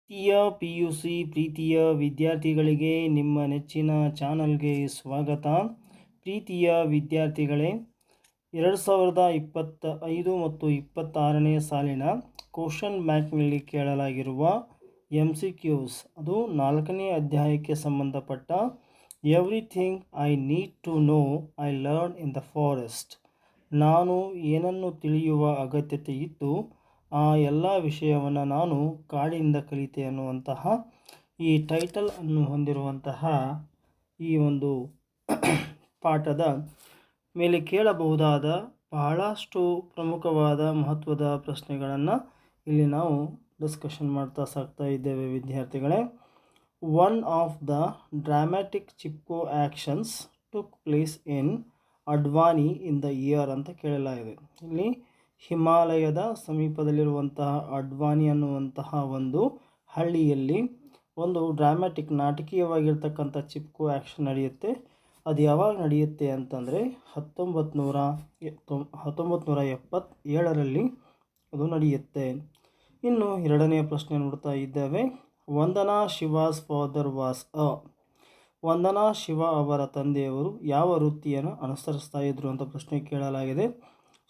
ಪ್ರೀತಿಯ P U C ಪ್ರೀತಿಯ ವಿದ್ಯಾರ್ಥಿಗಳಿಗೆ ನಿಮ್ಮ ನೆಚ್ಚಿನ ಚಾನಲ್ಗೆ ಸ್ವಾಗತ. ಪ್ರೀತಿಯ ವಿದ್ಯಾರ್ಥಿಗಳೇ, 2025 ಮತ್ತು 26ನೇ ಸಾಲಿನ ಕ್ವಶನ್ ಬ್ಯಾಂಕ್ನಲ್ಲಿ ಕೇಳಲಾಗಿರುವ MCQs ಅದು 4ನೇ ಅಧ್ಯಾಯಕ್ಕೆ ಸಂಬಂಧಪಟ್ಟ everything I need to know I learn in the forest, ನಾನು ಏನನ್ನು ತಿಳಿಯುವ ಅಗತ್ಯತೆ ಇತ್ತು ಆ ಎಲ್ಲ ವಿಷಯವನ್ನು ನಾನು ಕಾಡಿನಿಂದ ಕಲಿತೆ ಅನ್ನುವಂತಹ ಈ ಟೈಟಲ್ ಅನ್ನು ಹೊಂದಿರುವಂತಹ ಈ ಒಂದು ಪಾಠದ ಮೇಲೆ ಕೇಳಬಹುದಾದ ಬಹಳಷ್ಟು ಪ್ರಮುಖವಾದ ಮಹತ್ವದ ಪ್ರಶ್ನೆಗಳನ್ನು ಇಲ್ಲಿ ನಾವು ಡಿಸ್ಕಷನ್ ಮಾಡ್ತಾ ಸಾಗ್ತಾ ಇದ್ದೇವೆ ವಿದ್ಯಾರ್ಥಿಗಳೇ. One of the dramatic Chipko actions took place in Advani in the year ಅಂತ ಕೇಳಲಾಗಿದೆ. ಇಲ್ಲಿ ಹಿಮಾಲಯದ ಸಮೀಪದಲ್ಲಿರುವಂತಹ ಅಡ್ವಾನಿ ಅನ್ನುವಂತಹ ಒಂದು ಹಳ್ಳಿಯಲ್ಲಿ ಒಂದು ಡ್ರಾಮ್ಯಾಟಿಕ್ ನಾಟಕೀಯವಾಗಿರ್ತಕ್ಕಂಥ ಚಿಪ್ಕೋ ಆ್ಯಕ್ಷನ್ ನಡೆಯುತ್ತೆ. ಅದು ಯಾವಾಗ ನಡೆಯುತ್ತೆ ಅಂತಂದರೆ 1977ರಲ್ಲಿ ಅದು ನಡೆಯುತ್ತೆ. ಇನ್ನು ಎರಡನೆಯ ಪ್ರಶ್ನೆ ನೋಡ್ತಾ ಇದ್ದೇವೆ. ವಂದನಾ ಶಿವಾಸ್ ಫಾದರ್ ವಾಸ್ ವಂದನಾ ಶಿವ ಅವರ ತಂದೆಯವರು ಯಾವ ವೃತ್ತಿಯನ್ನು ಅನುಸರಿಸ್ತಾ ಇದ್ರು ಅಂತ ಪ್ರಶ್ನೆ ಕೇಳಲಾಗಿದೆ.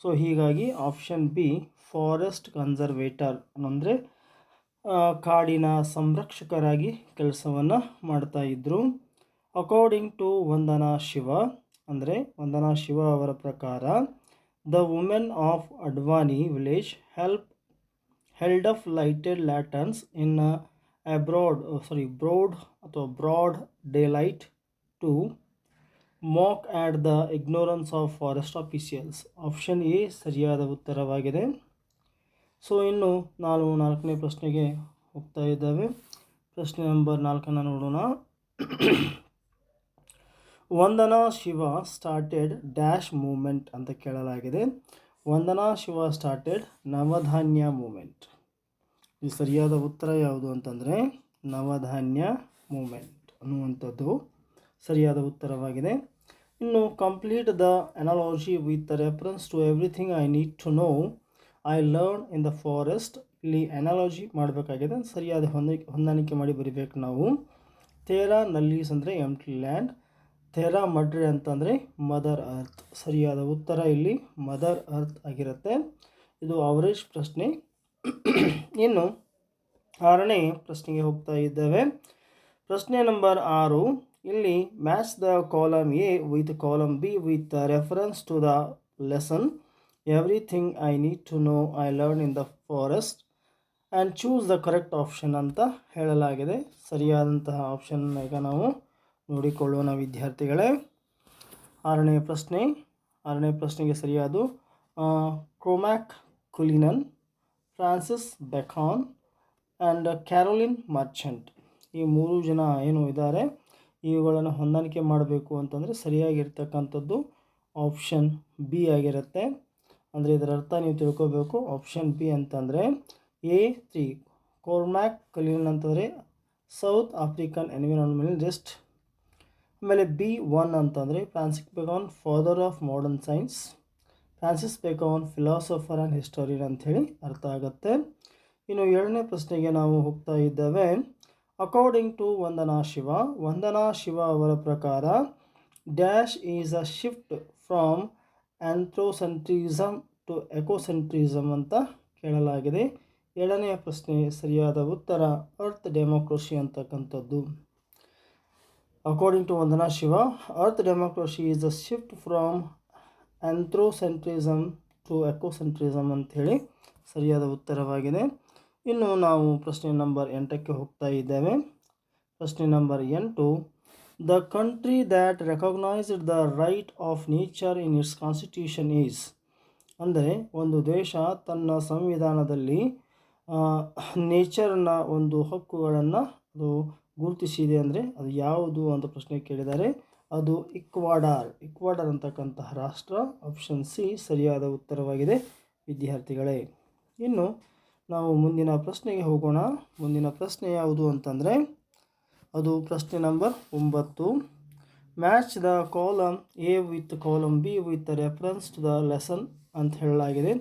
ಸೊ ಹೀಗಾಗಿ ಆಪ್ಷನ್ ಬಿ ಫಾರೆಸ್ಟ್ ಕನ್ಸರ್ವೇಟರ್ ಅಂದರೆ ಕಾಡಿನ ಸಂರಕ್ಷಕರಾಗಿ ಕೆಲಸವನ್ನು ಮಾಡ್ತಾ ಇದ್ದರು. ಅಕಾರ್ಡಿಂಗ್ ಟು ವಂದನಾ ಶಿವ ಅಂದರೆ ವಂದನಾ ಶಿವ ಅವರ ಪ್ರಕಾರ the women of Advani village held up lighted lanterns in broad daylight to mock at the ignorance of forest officials. Option A ಸರಿಯಾದ ಉತ್ತರವಾಗಿದೆ. ಸೊ ಇನ್ನು ನಾವು 4ನೇ ಪ್ರಶ್ನೆಗೆ ಹೋಗ್ತಾ ಇದ್ದೇವೆ. ಪ್ರಶ್ನೆ ನಂಬರ್ 4 ನೋಡೋಣ. ವಂದನಾ ಶಿವ ಸ್ಟಾರ್ಟೆಡ್ ಡ್ಯಾಶ್ ಮೂಮೆಂಟ್ ಅಂತ ಕೇಳಲಾಗಿದೆ. ವಂದನಾ ಶಿವ ಸ್ಟಾರ್ಟೆಡ್ ನವಧಾನ್ಯ ಮೂಮೆಂಟ್. ಈ ಸರಿಯಾದ ಉತ್ತರ ಯಾವುದು ಅಂತಂದರೆ ನವಧಾನ್ಯ ಮೂಮೆಂಟ್ ಅನ್ನುವಂಥದ್ದು ಸರಿಯಾದ ಉತ್ತರವಾಗಿದೆ. ಇನ್ನು complete the analogy with reference to everything I need to know I learn in the forest. ಇಲ್ಲಿ ಅನಾಲಜಿ ಮಾಡಬೇಕಾಗಿದೆ, ಸರಿಯಾದ ಹೊಂದಾಣಿಕೆ ಮಾಡಿ ಬರಿಬೇಕು ನಾವು. ಥೇರಾ ನಲ್ಲೀಸ್ ಅಂದರೆ ಎಂಟಿ ಲ್ಯಾಂಡ್, ಥೇರಾ ಮಡ್ರೆ ಅಂತಂದರೆ ಮದರ್ ಅರ್ತ್. ಸರಿಯಾದ ಉತ್ತರ ಇಲ್ಲಿ ಮದರ್ ಅರ್ತ್ ಆಗಿರುತ್ತೆ. ಇದು ಅವರೇಜ್ ಪ್ರಶ್ನೆ. ಇನ್ನು 6ನೇ ಪ್ರಶ್ನೆಗೆ ಹೋಗ್ತಾ ಇದ್ದೇವೆ. ಪ್ರಶ್ನೆ ನಂಬರ್ 6 ಇಲ್ಲಿ match the column A with column B with reference to the lesson everything I need to know I learn in the forest and choose the correct option ಅಂತ ಹೇಳಲಾಗಿದೆ. ಸರಿಯಾದಂತಹ ಆಪ್ಷನ್ ಈಗ ನಾವು ನೋಡಿಕೊಳ್ಳೋಣ ವಿದ್ಯಾರ್ಥಿಗಳೇ. 6ನೇ ಪ್ರಶ್ನೆಗೆ ಸರಿಯಾದ ಕ್ರೋಮ್ಯಾಕ್ ಕುಲಿನನ್, ಫ್ರಾನ್ಸಿಸ್ ಬೆಕಾನ್ ಆ್ಯಂಡ್ ಕ್ಯಾರೋಲಿನ್ ಮರ್ಚೆಂಟ್, ಈ 3 ಜನ ಏನು ಇದ್ದಾರೆ ಇವುಗಳನ್ನು ಹೊಂದಾಣಿಕೆ ಮಾಡಬೇಕು ಅಂತಂದರೆ ಸರಿಯಾಗಿರ್ತಕ್ಕಂಥದ್ದು ಆಪ್ಷನ್ ಬಿ ಆಗಿರುತ್ತೆ. ಅಂದರೆ ಇದರ ಅರ್ಥ ನೀವು ತಿಳ್ಕೋಬೇಕು. ಆಪ್ಷನ್ ಬಿ ಅಂತಂದರೆ A3 ಕ್ರೋಮ್ಯಾಕ್ ಕುಲಿನನ್ ಅಂತಂದರೆ ಸೌತ್ ಆಫ್ರಿಕನ್ ಎನ್ವಿರಾನ್ಮೆಂಟಲಿಸ್ಟ್. ಆಮೇಲೆ B1 ಅಂತಂದರೆ Francis Bacon father of modern science, Francis Bacon philosopher and historian ಅಂಥೇಳಿ ಅರ್ಥ ಆಗುತ್ತೆ. ಇನ್ನು 7ನೇ ಪ್ರಶ್ನೆಗೆ ನಾವು ಹೋಗ್ತಾ ಇದ್ದೇವೆ. ಅಕಾರ್ಡಿಂಗ್ ಟು ವಂದನಾ ಶಿವ ಅವರ ಪ್ರಕಾರ dash is a shift from anthropocentrism to ecocentrism ಅಂತ ಕೇಳಲಾಗಿದೆ. 7ನೇ ಪ್ರಶ್ನೆ ಸರಿಯಾದ ಉತ್ತರ ಅರ್ತ್ ಡೆಮೋಕ್ರಸಿ ಅಂತಕ್ಕಂಥದ್ದು. According to Vandana Shiva earth democracy is a shift from anthropocentrism to ecocentrism ಅಂಥೇಳಿ ಸರಿಯಾದ ಉತ್ತರವಾಗಿದೆ. ಇನ್ನು ನಾವು ಪ್ರಶ್ನೆ ನಂಬರ್ 8ಕ್ಕೆ ಹೋಗ್ತಾ ಇದ್ದೇವೆ. ಪ್ರಶ್ನೆ number 8 the country that recognised the right of nature in its constitution is. ಅಂದರೆ ಒಂದು ದೇಶ ತನ್ನ ಸಂವಿಧಾನದಲ್ಲಿ ನೇಚರ್ನ ಒಂದು ಹಕ್ಕುಗಳನ್ನು ಅದು ಗುರುತಿಸಿದೆ ಅಂದರೆ ಅದು ಯಾವುದು ಅಂತ ಪ್ರಶ್ನೆ ಕೇಳಿದ್ದಾರೆ. ಅದು ಇಕ್ವಾಡರ್ ಅಂತಕ್ಕಂತಹ ರಾಷ್ಟ್ರ. ಆಪ್ಷನ್ ಸಿ ಸರಿಯಾದ ಉತ್ತರವಾಗಿದೆ ವಿದ್ಯಾರ್ಥಿಗಳೇ. ಇನ್ನು ನಾವು ಮುಂದಿನ ಪ್ರಶ್ನೆಗೆ ಹೋಗೋಣ. ಮುಂದಿನ ಪ್ರಶ್ನೆ ಯಾವುದು ಅಂತಂದರೆ ಅದು ಪ್ರಶ್ನೆ number 9. Match the column A with column B with reference to the lesson ಅಂತ ಹೇಳಲಾಗಿದೆ.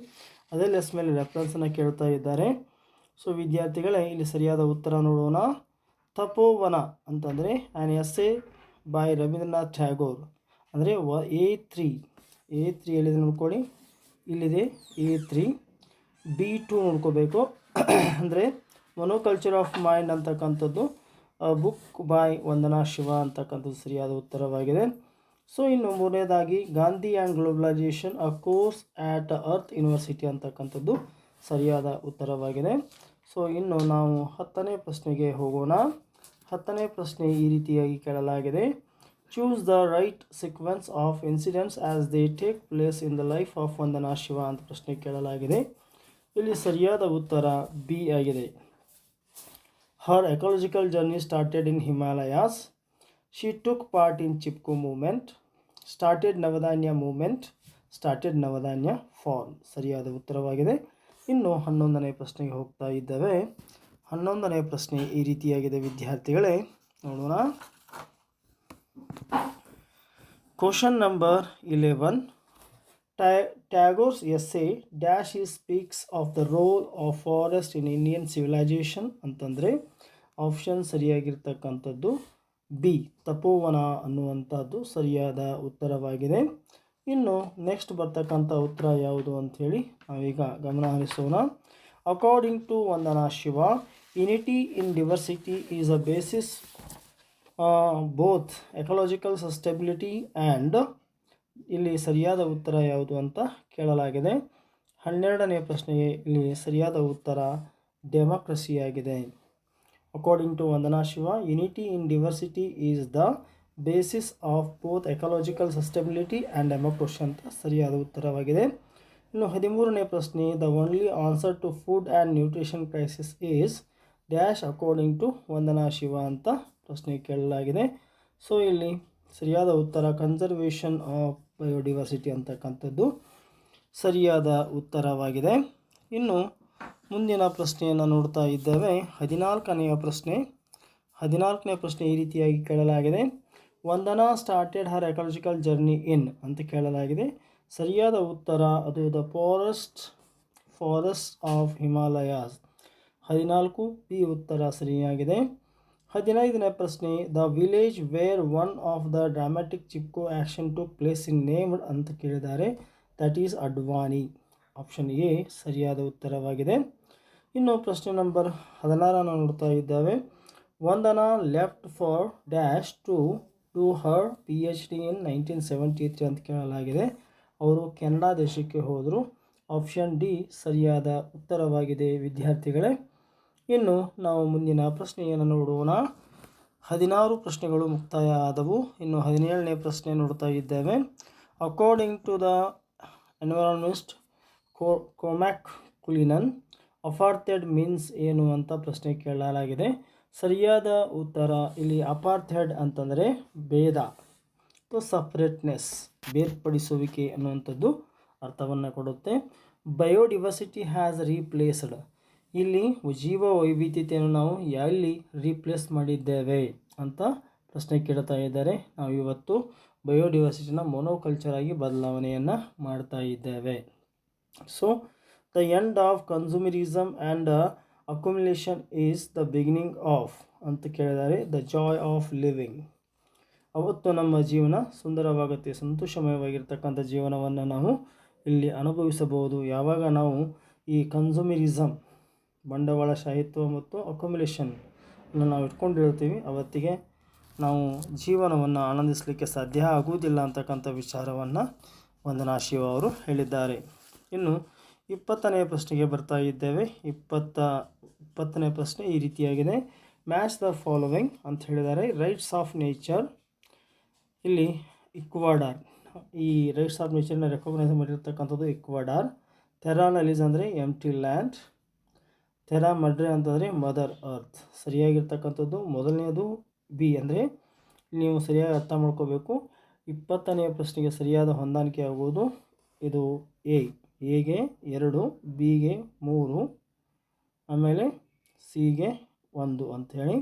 ಅದೇ ಲೆಸ್ ಮೇಲೆ ರೆಫರೆನ್ಸನ್ನು ಕೇಳ್ತಾ ಇದ್ದಾರೆ. ಸೊ ವಿದ್ಯಾರ್ಥಿಗಳೇ, ಇಲ್ಲಿ ಸರಿಯಾದ ಉತ್ತರ ನೋಡೋಣ. ತಪೋವನ ಅಂತಂದರೆ an essay by Rabindranath Tagore. ಅಂದರೆ A3 ಎಲ್ಲಿದೆ ನೋಡ್ಕೊಳ್ಳಿ, ಇಲ್ಲಿದೆ A3. B2 ನೋಡ್ಕೋಬೇಕು. ಅಂದರೆ ಮೊನೋಕಲ್ಚರ್ ಆಫ್ ಮೈಂಡ್ ಅಂತಕ್ಕಂಥದ್ದು ಬುಕ್ ಬೈ ವಂದನಾ ಶಿವ ಅಂತಕ್ಕಂಥದ್ದು ಸರಿಯಾದ ಉತ್ತರವಾಗಿದೆ. ಸೊ ಇನ್ನು ಮೂರನೇದಾಗಿ Gandhi and globalisation a course at Earth University ಅಂತಕ್ಕಂಥದ್ದು ಸರಿಯಾದ ಉತ್ತರವಾಗಿದೆ. ಸೊ ಇನ್ನು ನಾವು 10ನೇ ಪ್ರಶ್ನೆಗೆ ಹೋಗೋಣ. 10ನೇ ಪ್ರಶ್ನೆ ಈ ರೀತಿಯಾಗಿ ಕೇಳಲಾಗಿದೆ. Choose the right sequence of incidents as they take place in the life of Vandana Shiva ಅಂತ ಪ್ರಶ್ನೆ ಕೇಳಲಾಗಿದೆ. ಇಲ್ಲಿ ಸರಿಯಾದ ಉತ್ತರ ಬಿ ಆಗಿದೆ. Her ecological journey started in Himalayas. She took part in Chipko movement. Started Navdanya movement. Started Navdanya farm ಸರಿಯಾದ ಉತ್ತರವಾಗಿದೆ. ಇನ್ನು 11ನೇ ಪ್ರಶ್ನೆಗೆ ಹೋಗ್ತಾ ಇದ್ದೇವೆ. 11ನೇ ಪ್ರಶ್ನೆ ಈ ರೀತಿಯಾಗಿದೆ ವಿದ್ಯಾರ್ಥಿಗಳೇ, ನೋಡೋಣ. Question number 11. Tagore's essay dash he speaks of the role of forest in Indian civilization ಅಂತಂದರೆ ಆಪ್ಷನ್ ಸರಿಯಾಗಿರ್ತಕ್ಕಂಥದ್ದು ಬಿ, ತಪೋವನ ಅನ್ನುವಂಥದ್ದು ಸರಿಯಾದ ಉತ್ತರವಾಗಿದೆ. ಇನ್ನು ನೆಕ್ಸ್ಟ್ ಬರ್ತಕ್ಕಂಥ ಉತ್ತರ ಯಾವುದು ಅಂಥೇಳಿ ನಾವೀಗ ಗಮನ ಹರಿಸೋಣ. According to Vandana Shiva, unity in diversity is a basis both ecological sustainability and. ಇಲ್ಲಿ ಸರಿಯಾದ ಉತ್ತರ ಯಾವುದು ಅಂತ ಕೇಳಲಾಗಿದೆ. 12ನೇ ಪ್ರಶ್ನೆಗೆ ಇಲ್ಲಿ ಸರಿಯಾದ ಉತ್ತರ ಡೆಮೋಕ್ರಸಿಯಾಗಿದೆ. According to Vandana Shiva, unity in diversity is the basis of both ecological sustainability and democracy ಅಂತ ಸರಿಯಾದ ಉತ್ತರವಾಗಿದೆ. ಇನ್ನು 13ನೇ ಪ್ರಶ್ನೆ, the only answer to food and nutrition crisis is dash according to Vandana Shiva ಅಂತ ಪ್ರಶ್ನೆ ಕೇಳಲಾಗಿದೆ. ಸೊ ಇಲ್ಲಿ ಸರಿಯಾದ ಉತ್ತರ ಕನ್ಸರ್ವೇಷನ್ ಆಫ್ ಬಯೋಡಿವರ್ಸಿಟಿ ಅಂತಕ್ಕಂಥದ್ದು ಸರಿಯಾದ ಉತ್ತರವಾಗಿದೆ. ಇನ್ನು ಮುಂದಿನ ಪ್ರಶ್ನೆಯನ್ನು ನೋಡ್ತಾ ಇದ್ದೇವೆ. 14ನೇ ಪ್ರಶ್ನೆ. 14ನೇ ಪ್ರಶ್ನೆ ಈ ರೀತಿಯಾಗಿ ಕೇಳಲಾಗಿದೆ. Vandana started her ecological journey in ಅಂತ ಕೇಳಲಾಗಿದೆ. ಸರಿಯಾದ ಉತ್ತರ ಅದು the forest of Himalayas. 14 B ಉತ್ತರ ಸರಿಯಾಗಿದೆ. 15ನೇ ಪ್ರಶ್ನೆ, the village where one of the dramatic Chipko action took place in named ಅಂತ ಕೇಳಿದ್ದಾರೆ. That is Advani. Option A ಸರಿಯಾದ ಉತ್ತರವಾಗಿದೆ. ಇನ್ನು ಪ್ರಶ್ನೆ ನಂಬರ್ 16 ನೋಡ್ತಾ ಇದ್ದಾವೆ. Vandana left for dash to do her PhD in 1973 ಅಂತ ಕೇಳಲಾಗಿದೆ. ಅವರು ಕೆನಡಾ ದೇಶಕ್ಕೆ ಹೋದರು. ಆಪ್ಷನ್ ಡಿ ಸರಿಯಾದ ಉತ್ತರವಾಗಿದೆ ವಿದ್ಯಾರ್ಥಿಗಳೇ. ಇನ್ನು ನಾವು ಮುಂದಿನ ಪ್ರಶ್ನೆಯನ್ನು ನೋಡೋಣ. 16 ಪ್ರಶ್ನೆಗಳು ಮುಕ್ತಾಯ ಆದವು. ಇನ್ನು 17ನೇ ಪ್ರಶ್ನೆ ನೋಡ್ತಾ ಇದ್ದೇವೆ. According to the environment Cormac Cullinan, apartheid means ಏನು ಅಂತ ಪ್ರಶ್ನೆ ಕೇಳಲಾಗಿದೆ. ಸರಿಯಾದ ಉತ್ತರ ಇಲ್ಲಿ ಅಪಾರ್ಥೆಡ್ ಅಂತಂದರೆ ಭೇದ, ಸಪ್ರೇಟ್ನೆಸ್, ಬೇರ್ಪಡಿಸುವಿಕೆ ಅನ್ನುವಂಥದ್ದು ಅರ್ಥವನ್ನು ಕೊಡುತ್ತೆ. ಬಯೋಡಿವರ್ಸಿಟಿ ಹ್ಯಾಸ್ ರೀಪ್ಲೇಸ್ಡ್, ಇಲ್ಲಿ ಜೀವ ವೈವಿಧ್ಯತೆಯನ್ನು ನಾವು ಎಲ್ಲಿ ರೀಪ್ಲೇಸ್ ಮಾಡಿದ್ದೇವೆ ಅಂತ ಪ್ರಶ್ನೆ ಕೇಳ್ತಾ ಇದ್ದಾರೆ. ನಾವು ಇವತ್ತು ಬಯೋಡಿವರ್ಸಿಟಿನ ಮೊನೋಕಲ್ಚರ್ ಆಗಿ ಬದಲಾವಣೆಯನ್ನು ಮಾಡ್ತಾ ಇದ್ದೇವೆ. So the end of consumerism and accumulation is the beginning of ಅಂತ ಕೇಳಿದ್ದಾರೆ ದ ಜಾಯ್ ಆಫ್ ಲಿವಿಂಗ್. ಅವತ್ತು ನಮ್ಮ ಜೀವನ ಸುಂದರವಾಗುತ್ತೆ, ಸಂತೋಷಮಯವಾಗಿರ್ತಕ್ಕಂಥ ಜೀವನವನ್ನು ನಾವು ಇಲ್ಲಿ ಅನುಭವಿಸಬಹುದು ಯಾವಾಗ ನಾವು ಈ ಕನ್ಸ್ಯೂಮರಿಸಮ್, ಬಂಡವಾಳಶಾಹಿತ್ವ ಮತ್ತು ಅಕ್ಯುಮುಲೇಷನ್ ನಾವು ಇಟ್ಕೊಂಡಿರ್ತೀವಿ. ಅವತ್ತಿಗೆ ನಾವು ಜೀವನವನ್ನು ಆನಂದಿಸಲಿಕ್ಕೆ ಸಾಧ್ಯ ಆಗುವುದಿಲ್ಲ ಅಂತಕ್ಕಂಥ ವಿಚಾರವನ್ನು ವಂದನಾ ಶಿವ ಅವರು ಹೇಳಿದ್ದಾರೆ. ಇನ್ನು 20ನೇ ಪ್ರಶ್ನೆಗೆ ಬರ್ತಾ ಇದ್ದೇವೆ. 20ನೇ ಪ್ರಶ್ನೆ ಈ ರೀತಿಯಾಗಿದೆ. ಮ್ಯಾಚ್ ದ ಫಾಲೋವಿಂಗ್ ಅಂತ ಹೇಳಿದ್ದಾರೆ. ರೈಟ್ಸ್ ಆಫ್ ನೇಚರ್, ಇಲ್ಲಿ ಇಕ್ವಾಡಾರ್, ಈ ರೈಟ್ಸ್ ಆಫ್ ನೇಚರ್ನ ರೆಕಗ್ನೈಸ್ ಮಾಡಿರ್ತಕ್ಕಂಥದ್ದು ಇಕ್ವಾಡಾರ್. ಟೆರಾ ನಲೀಸ್ ಅಂದರೆ ಎಂಟಿ ಲ್ಯಾಂಡ್. ಟೆರಾ ಮಡ್ರೆ ಅಂತಂದರೆ ಮದರ್ ಅರ್ತ್. ಸರಿಯಾಗಿರ್ತಕ್ಕಂಥದ್ದು ಮೊದಲನೇದು ಬಿ. ಅಂದರೆ ನೀವು ಸರಿಯಾಗಿ ಅರ್ಥ ಮಾಡ್ಕೋಬೇಕು. 20ನೇ ಪ್ರಶ್ನೆಗೆ ಸರಿಯಾದ ಹೊಂದಾಣಿಕೆ ಆಗುವುದು ಇದು ಎಗೆ 2, ಬಿಗೆ 3, ಆಮೇಲೆ ಸಿಗೆ 1 ಅಂಥೇಳಿ.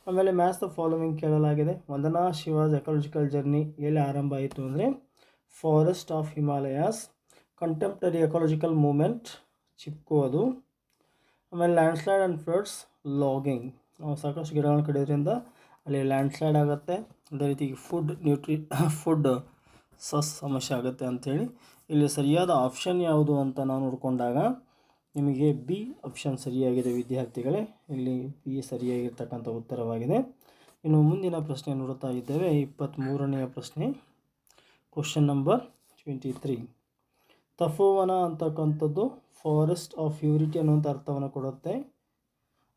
ಆಮೇಲೆ ಮ್ಯಾಚ್ ದ ಫಾಲೋವಿಂಗ್ ಕೇಳಲಾಗಿದೆ. ವಂದನಾ ಶಿವಾಸ್ ಎಕಾಲಜಿಕಲ್ ಜರ್ನಿ ಎಲ್ಲಿ ಆರಂಭ ಆಯಿತು ಅಂದರೆ forest of Himalayas. Contemporary ecological movement Chipko ಅದು. ಆಮೇಲೆ ಲ್ಯಾಂಡ್ಸ್ಲೈಡ್ ಆ್ಯಂಡ್ ಫ್ಲಡ್ಸ್ ಲಾಗಿಂಗ್. ನಾವು ಸಾಕಷ್ಟು ಗಿಡಗಳನ್ನು ಕಡಿಯೋದ್ರಿಂದ ಅಲ್ಲಿ ಲ್ಯಾಂಡ್ಸ್ಲೈಡ್ ಆಗುತ್ತೆ, ಅದೇ ರೀತಿ ಫುಡ್ ಸಮಸ್ಯೆ ಆಗುತ್ತೆ ಅಂಥೇಳಿ. ಇಲ್ಲಿ ಸರಿಯಾದ ಆಪ್ಷನ್ ಯಾವುದು ಅಂತ ನಾವು ನೋಡಿಕೊಂಡಾಗ ನಿಮಗೆ ಬಿ ಆಪ್ಷನ್ ಸರಿಯಾಗಿದೆ ವಿದ್ಯಾರ್ಥಿಗಳೇ. ಇಲ್ಲಿ ಬಿ ಸರಿಯಾಗಿರ್ತಕ್ಕಂಥ ಉತ್ತರವಾಗಿದೆ. ಇನ್ನು ಮುಂದಿನ ಪ್ರಶ್ನೆ ನೋಡ್ತಾ ಇದ್ದೇವೆ, 23ನೇ ಪ್ರಶ್ನೆ, ಕ್ವಶನ್ ನಂಬರ್ 23. ತಪೋವನ ಅಂತಕ್ಕಂಥದ್ದು ಫಾರೆಸ್ಟ್ ಆಫ್ ಪ್ಯೂರಿಟಿ ಅನ್ನುವಂಥ ಅರ್ಥವನ್ನು ಕೊಡುತ್ತೆ.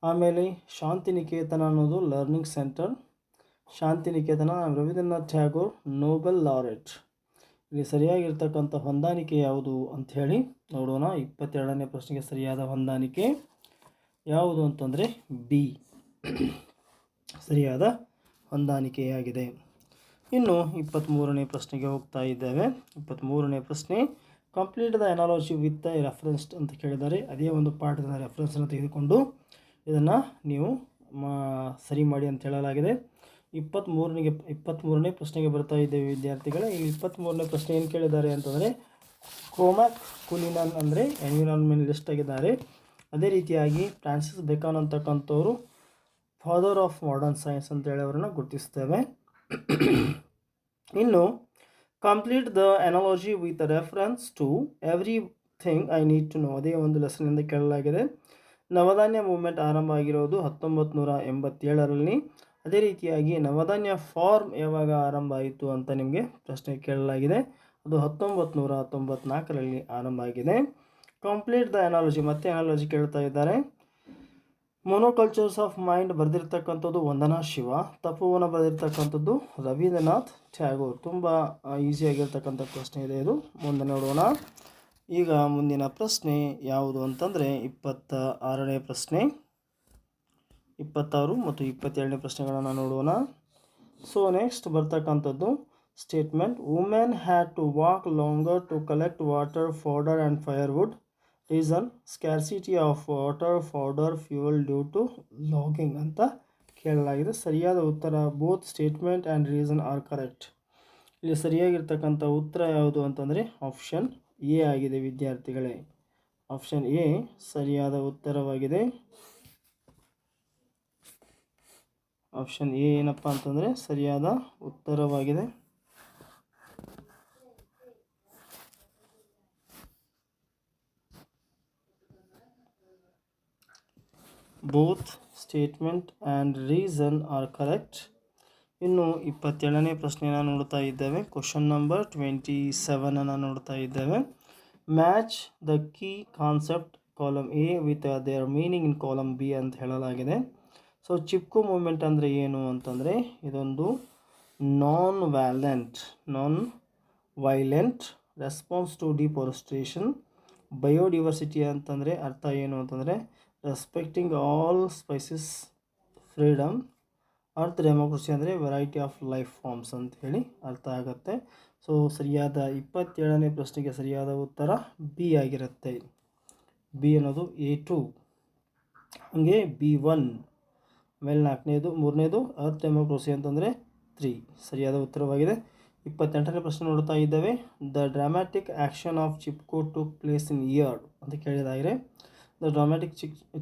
ಆಮೇಲೆ ಶಾಂತಿನಿಕೇತನ ಅನ್ನೋದು learning centre. Shantiniketan Rabindranath Tagore Nobel laureate. ಇಲ್ಲಿ ಸರಿಯಾಗಿರ್ತಕ್ಕಂಥ ಹೊಂದಾಣಿಕೆ ಯಾವುದು ಅಂಥೇಳಿ ನೋಡೋಣ. 22ನೇ ಪ್ರಶ್ನೆಗೆ ಸರಿಯಾದ ಹೊಂದಾಣಿಕೆ ಯಾವುದು ಅಂತಂದರೆ ಬಿ ಸರಿಯಾದ ಹೊಂದಾಣಿಕೆಯಾಗಿದೆ. ಇನ್ನು 23ನೇ ಪ್ರಶ್ನೆಗೆ ಹೋಗ್ತಾ ಇದ್ದೇವೆ. 23ನೇ ಪ್ರಶ್ನೆ, complete the analogy with a reference ಅಂತ ಕೇಳಿದ್ದಾರೆ. ಅದೇ ಒಂದು ಪಾಠದ ರೆಫರೆನ್ಸನ್ನು ತೆಗೆದುಕೊಂಡು ಇದನ್ನು ನೀವು ಸರಿ ಮಾಡಿ ಅಂತ ಹೇಳಲಾಗಿದೆ. 23ನೇ ಪ್ರಶ್ನೆಗೆ ಬರ್ತಾ ಇದ್ದೇವೆ ವಿದ್ಯಾರ್ಥಿಗಳೇ. ಈ 23ನೇ ಪ್ರಶ್ನೆ ಏನು ಕೇಳಿದ್ದಾರೆ ಅಂತಂದರೆ ಕ್ರೋಮ್ಯಾಕ್ ಕುಲಿನನ್ ಅಂದರೆ ಎನ್ವಿರಾನ್ಮೆಂಟಲಿಸ್ಟ್ ಆಗಿದ್ದಾರೆ. ಅದೇ ರೀತಿಯಾಗಿ ಫ್ರಾನ್ಸಿಸ್ ಬೇಕನ್ ಅಂತಕ್ಕಂಥವರು ಫಾದರ್ ಆಫ್ ಮಾಡರ್ನ್ ಸೈನ್ಸ್ ಅಂತೇಳಿ ಅವರನ್ನು ಗುರುತಿಸ್ತೇವೆ. ಇನ್ನು complete the analogy with reference to everything I need to know, ಅದೇ ಒಂದು ಲೆಸನ್ನಿಂದ ಕೇಳಲಾಗಿದೆ. ನವಧಾನ್ಯ ಮೂವ್ಮೆಂಟ್ ಆರಂಭ ಆಗಿರೋದು 1987ರಲ್ಲಿ. ಅದೇ ರೀತಿಯಾಗಿ ನವಧಾನ್ಯ ಫಾರ್ಮ್ ಯಾವಾಗ ಆರಂಭ ಆಯಿತು ಅಂತ ನಿಮಗೆ ಪ್ರಶ್ನೆ ಕೇಳಲಾಗಿದೆ. ಅದು 1994ರಲ್ಲಿ ಆರಂಭ ಆಗಿದೆ. ಕಂಪ್ಲೀಟ್ ದ ಎನಾಲಜಿ, ಮತ್ತೆ ಎನಾಲಜಿ ಕೇಳ್ತಾ ಇದ್ದಾರೆ. ಮೊನೋಕಲ್ಚರ್ಸ್ ಆಫ್ ಮೈಂಡ್ ಬರೆದಿರ್ತಕ್ಕಂಥದ್ದು ವಂದನಾ ಶಿವ. ತಪೋವನ ಬರೆದಿರ್ತಕ್ಕಂಥದ್ದು ರವೀಂದ್ರನಾಥ್ ಟ್ಯಾಗೋರ್. ತುಂಬ ಈಸಿಯಾಗಿರ್ತಕ್ಕಂಥ ಪ್ರಶ್ನೆ ಇದೆ ಇದು. ಮುಂದೆ ನೋಡೋಣ. ಈಗ ಮುಂದಿನ ಪ್ರಶ್ನೆ ಯಾವುದು ಅಂತಂದರೆ 26ನೇ ಪ್ರಶ್ನೆ. 26 ಮತ್ತು 22ನೇ ಪ್ರಶ್ನೆಗಳನ್ನು ನೋಡೋಣ. ಸೊ ನೆಕ್ಸ್ಟ್ ಬರ್ತಕ್ಕಂಥದ್ದು statement, women had to walk longer to collect water, fodder and firewood. Reason, scarcity of water, fodder, fuel due to logging ಅಂತ ಕೇಳಲಾಗಿದೆ. ಸರಿಯಾದ ಉತ್ತರ both statement and reason are correct. ಇಲ್ಲಿ ಸರಿಯಾಗಿರ್ತಕ್ಕಂಥ ಉತ್ತರ ಯಾವುದು ಅಂತಂದರೆ ಆಪ್ಷನ್ ಎ ಆಗಿದೆ ವಿದ್ಯಾರ್ಥಿಗಳೇ. ಆಪ್ಷನ್ ಎ ಸರಿಯಾದ ಉತ್ತರವಾಗಿದೆ. ಆಪ್ಷನ್ ಎ ಏನಪ್ಪ ಅಂತಂದರೆ ಸರಿಯಾದ ಉತ್ತರವಾಗಿದೆ. Both statement and reason are correct. ಇನ್ನು 27ನೇ ಪ್ರಶ್ನೆಯನ್ನು ನೋಡ್ತಾ ಇದ್ದೇವೆ. ಕ್ವಶನ್ ನಂಬರ್ 27 ನೋಡ್ತಾ ಇದ್ದೇವೆ. Match the key concept column A with their meaning in column B ಅಂತ ಹೇಳಲಾಗಿದೆ. ಸೊ ಚಿಪ್ಕೋ ಮೂವ್ಮೆಂಟ್ ಅಂದರೆ ಏನು ಅಂತಂದರೆ ಇದೊಂದು non violent response to deforestation. Biodiversity ಅಂತಂದರೆ ಅರ್ಥ ಏನು ಅಂತಂದರೆ respecting all species, freedom. Earth democracy ಅಂದರೆ ವೆರೈಟಿ ಆಫ್ ಲೈಫ್ ಫಾರ್ಮ್ಸ್ ಅಂತ ಹೇಳಿ ಅರ್ಥ ಆಗುತ್ತೆ. ಸೊ ಸರಿಯಾದ 27ನೇ ಪ್ರಶ್ನೆಗೆ ಸರಿಯಾದ ಉತ್ತರ ಬಿ ಆಗಿರುತ್ತೆ. ಬಿ ಅನ್ನೋದು A2, ಹಾಗೆ B1, ಆಮೇಲೆ 4ನೇದು 3ನೇದು ಅರ್ತ್ ಡೆಮೋಕ್ರಸಿ ಅಂತಂದರೆ 3 ಸರಿಯಾದ ಉತ್ತರವಾಗಿದೆ. 28ನೇ ಪ್ರಶ್ನೆ ನೋಡ್ತಾ ಇದ್ದೇವೆ. The dramatic action of Chipko took place in year ಅಂತ ಕೇಳಿದಾಗಿದೆ. ದ ಡ್ರಾಮ್ಯಾಟಿಕ್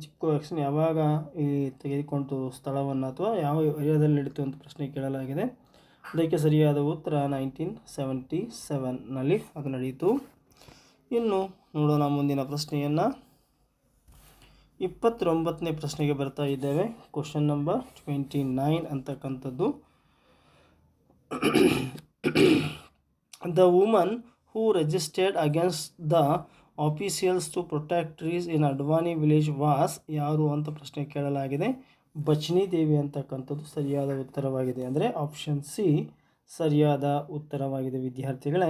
ಚಿಪ್ಕೋ ಆ್ಯಕ್ಷನ್ ಯಾವಾಗ ಈ ತೆಗೆದುಕೊಂಡು ಸ್ಥಳವನ್ನು ಅಥವಾ ಯಾವ ಏರಿಯಾದಲ್ಲಿ ನಡೀತು ಅಂತ ಪ್ರಶ್ನೆ ಕೇಳಲಾಗಿದೆ. ಅದಕ್ಕೆ ಸರಿಯಾದ ಉತ್ತರ 1977ನಲ್ಲಿ ಅದು ನಡೆಯಿತು. ಇನ್ನು ನೋಡೋಣ ಮುಂದಿನ ಪ್ರಶ್ನೆಯನ್ನು. 29ನೇ ಪ್ರಶ್ನೆಗೆ ಬರ್ತಾ ಇದ್ದೇವೆ. ಕ್ವಶನ್ ನಂಬರ್ 29 ಅಂತಕ್ಕಂಥದ್ದು, the woman who registered against the officials to protect trees in Advani village was ಯಾರು ಅಂತ ಪ್ರಶ್ನೆ ಕೇಳಲಾಗಿದೆ. ಬಚ್ನಿ ದೇವಿ ಅಂತಕ್ಕಂಥದ್ದು ಸರಿಯಾದ ಉತ್ತರವಾಗಿದೆ. ಅಂದರೆ ಆಪ್ಷನ್ ಸಿ ಸರಿಯಾದ ಉತ್ತರವಾಗಿದೆ ವಿದ್ಯಾರ್ಥಿಗಳೇ.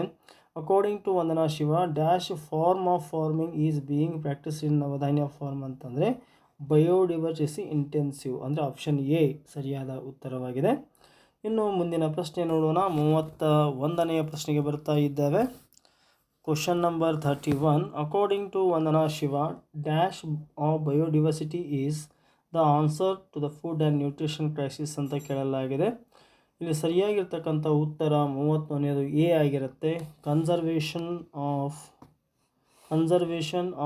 According to Vandana Shiva, dash form of farming is being practise in Navdanya farm ಅಂತಂದರೆ ಬಯೋಡಿವರ್ಸಿಟಿ ಇಂಟೆನ್ಸಿವ್ ಅಂದರೆ ಆಪ್ಷನ್ ಎ ಸರಿಯಾದ ಉತ್ತರವಾಗಿದೆ. ಇನ್ನು ಮುಂದಿನ ಪ್ರಶ್ನೆ ನೋಡೋಣ. 31ನೇ ಪ್ರಶ್ನೆಗೆ ಬರ್ತಾ ಇದ್ದಾವೆ. Question number 31, according to Vandana Shiva, dash of biodiversity is the answer to the food and nutrition crisis ಅಂತ ಕೇಳಲಾಗಿದೆ. ಇಲ್ಲಿ ಸರಿಯಾಗಿರ್ತಕ್ಕಂಥ ಉತ್ತರ 31ನೇದು ಎ ಆಗಿರುತ್ತೆ. ಕನ್ಸರ್ವೇಷನ್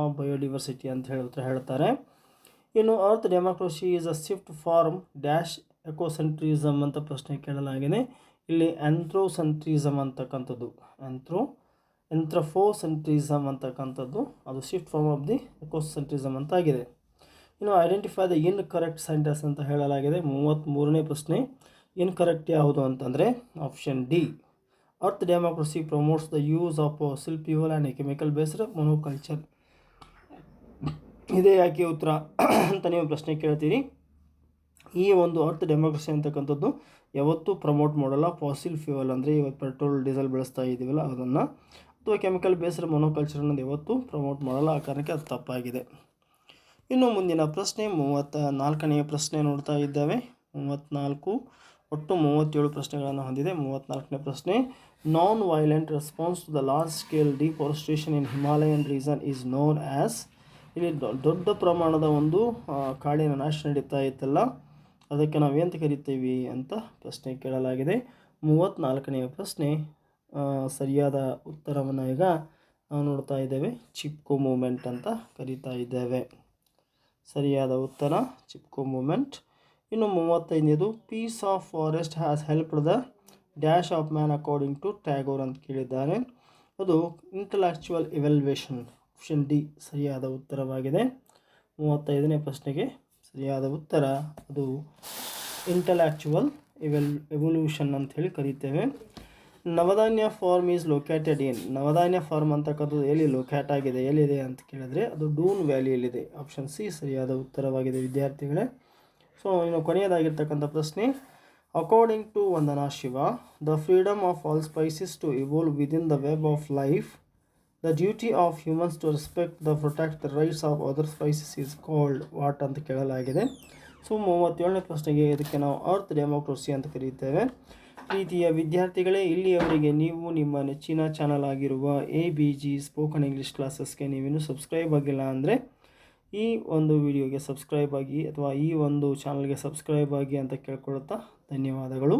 ಆಫ್ ಬಯೋಡಿವರ್ಸಿಟಿ ಅಂತ ಹೇಳ್ತಾರೆ. ಇನ್ನು earth democracy is a shift from dash ecocentrism ಅಂತ ಪ್ರಶ್ನೆ ಕೇಳಲಾಗಿದೆ. ಇಲ್ಲಿ ಆಂಥ್ರೋಸೆಂಟ್ರಿಸಮ್ ಅಂತಕ್ಕಂಥದ್ದು ಎಂಥ್ರಫೋಸೆಂಟ್ರಿಸಮ್ ಅಂತಕ್ಕಂಥದ್ದು ಅದು shift from of the ecocentrism ಅಂತ ಆಗಿದೆ. ಇನ್ನು ಐಡೆಂಟಿಫೈ ದ ಇನ್ಕರೆಕ್ಟ್ ಸೆಂಟೆನ್ಸ್ ಅಂತ ಹೇಳಲಾಗಿದೆ. 33ನೇ ಪ್ರಶ್ನೆ ಇನ್ಕರೆಕ್ಟ್ ಯಾವುದು ಅಂತಂದರೆ option D, earth democracy promotes the use of fossil fuel and chemical based monoculture. ಇದೇ ಯಾಕೆ ಉತ್ತರ ಅಂತ ನೀವು ಪ್ರಶ್ನೆ ಕೇಳ್ತೀರಿ. ಈ ಒಂದು ಅರ್ತ್ ಡೆಮಾಕ್ರಸಿ ಅಂತಕ್ಕಂಥದ್ದು ಯಾವತ್ತೂ ಪ್ರಮೋಟ್ ಮಾಡಲ್ಲ ಫಾಸಿಲ್ ಫ್ಯೂಯಲ್ ಅಂದರೆ ಇವತ್ತು ಪೆಟ್ರೋಲ್ ಡೀಸೆಲ್ ಬಳಸ್ತಾ ಇದ್ದೀವಲ್ಲ ಅದನ್ನು, ಅಥವಾ ಕೆಮಿಕಲ್ ಬೇಸ್ಡ್ ಮೊನೋಕಲ್ಚರ್ ಅನ್ನೋದು ಯಾವತ್ತೂ ಪ್ರಮೋಟ್ ಮಾಡಲ್ಲ. ಆ ಕಾರಣಕ್ಕೆ ಅದು ತಪ್ಪಾಗಿದೆ. ಇನ್ನು ಮುಂದಿನ ಪ್ರಶ್ನೆ 34ನೇ ಪ್ರಶ್ನೆ ನೋಡ್ತಾ ಇದ್ದೇವೆ. 34 ಒಟ್ಟು 37 ಪ್ರಶ್ನೆಗಳನ್ನು ಹೊಂದಿದೆ. 34ನೇ ಪ್ರಶ್ನೆ non violent response to the large scale deforestation in Himalayan region is known as. ಇಲ್ಲಿ ದೊಡ್ಡ ಪ್ರಮಾಣದ ಒಂದು ಕಾಡಿನ ನಾಶ ನಡೀತಾ ಇತ್ತಲ್ಲ ಅದಕ್ಕೆ ನಾವೇಂತ ಕರಿತೀವಿ ಅಂತ ಪ್ರಶ್ನೆ ಕೇಳಲಾಗಿದೆ. 34ನೇ ಪ್ರಶ್ನೆ ಸರಿಯಾದ ಉತ್ತರವನ್ನು ಈಗ ನಾವು ನೋಡ್ತಾ ಇದ್ದೇವೆ. ಚಿಪ್ಕೋ ಮೂಮೆಂಟ್ ಅಂತ ಕರೀತಾ ಇದ್ದೇವೆ. ಸರಿಯಾದ ಉತ್ತರ ಚಿಪ್ಕೋ ಮೂಮೆಂಟ್. ಇನ್ನು 35ನೇದು peace of forest has helped the dash of man according to Tagore ಅಂತ ಕೇಳಿದ್ದಾರೆ. ಅದು ಇಂಟಲೆಕ್ಚುವಲ್ ಇವ್ಯಾಲ್ಯೂಯೇಷನ್ ಆಪ್ಷನ್ ಡಿ ಸರಿಯಾದ ಉತ್ತರವಾಗಿದೆ. 35ನೇ ಪ್ರಶ್ನೆಗೆ ಸರಿಯಾದ ಉತ್ತರ ಅದು ಇಂಟಲೆಕ್ಚುವಲ್ ಎವಲ್ಯೂಷನ್ ಅಂತ ಹೇಳಿ ಕರೀತೇವೆ. Navdanya farm is located in. Navdanya farm ಅಂತಕ್ಕಂಥದ್ದು ಎಲ್ಲಿ ಲೊಕೇಟ್ ಆಗಿದೆ, ಎಲ್ಲಿದೆ ಅಂತ ಕೇಳಿದ್ರೆ ಅದು ಡೂನ್ ವ್ಯಾಲಿಯಲ್ಲಿದೆ. ಆಪ್ಷನ್ ಸಿ ಸರಿಯಾದ ಉತ್ತರವಾಗಿದೆ ವಿದ್ಯಾರ್ಥಿಗಳೇ. ಸೊ ಇನ್ನು ಕೊನೆಯದಾಗಿರ್ತಕ್ಕಂಥ ಪ್ರಶ್ನೆ according to Vandana Shiva the freedom of all species to evolve within the web of life the duty of humans to respect the protect the rights of other species is called what ಅಂತ ಕೇಳಲಾಗಿದೆ. So 37ನೇ ಪ್ರಶ್ನೆಗೆ ಇದಕ್ಕೆ ನಾವು earth democracy ಅಂತ ಕರೀತೇವೆ. ಪ್ರೀತಿಯ ವಿದ್ಯಾರ್ಥಿಗಳೇ, ಇಲ್ಲಿಯವರೆಗೆ ನೀವು ನಿಮ್ಮ ನೆಚ್ಚಿನ ಚಾನಲ್ ಆಗಿರುವ ABG ಸ್ಪೋಕನ್ ಇಂಗ್ಲೀಷ್ ಕ್ಲಾಸಸ್ಗೆ ನೀವಿನ್ನೂ ಸಬ್ಸ್ಕ್ರೈಬ್ ಆಗಿಲ್ಲ ಅಂದರೆ ಈ ಒಂದು ವಿಡಿಯೋಗೆ ಸಬ್ಸ್ಕ್ರೈಬ್ ಆಗಿ ಅಥವಾ ಈ ಒಂದು ಚಾನಲ್ಗೆ ಸಬ್ಸ್ಕ್ರೈಬ್ ಆಗಿ ಅಂತ ಕೇಳ್ಕೊಳ್ತಾ ಧನ್ಯವಾದಗಳು.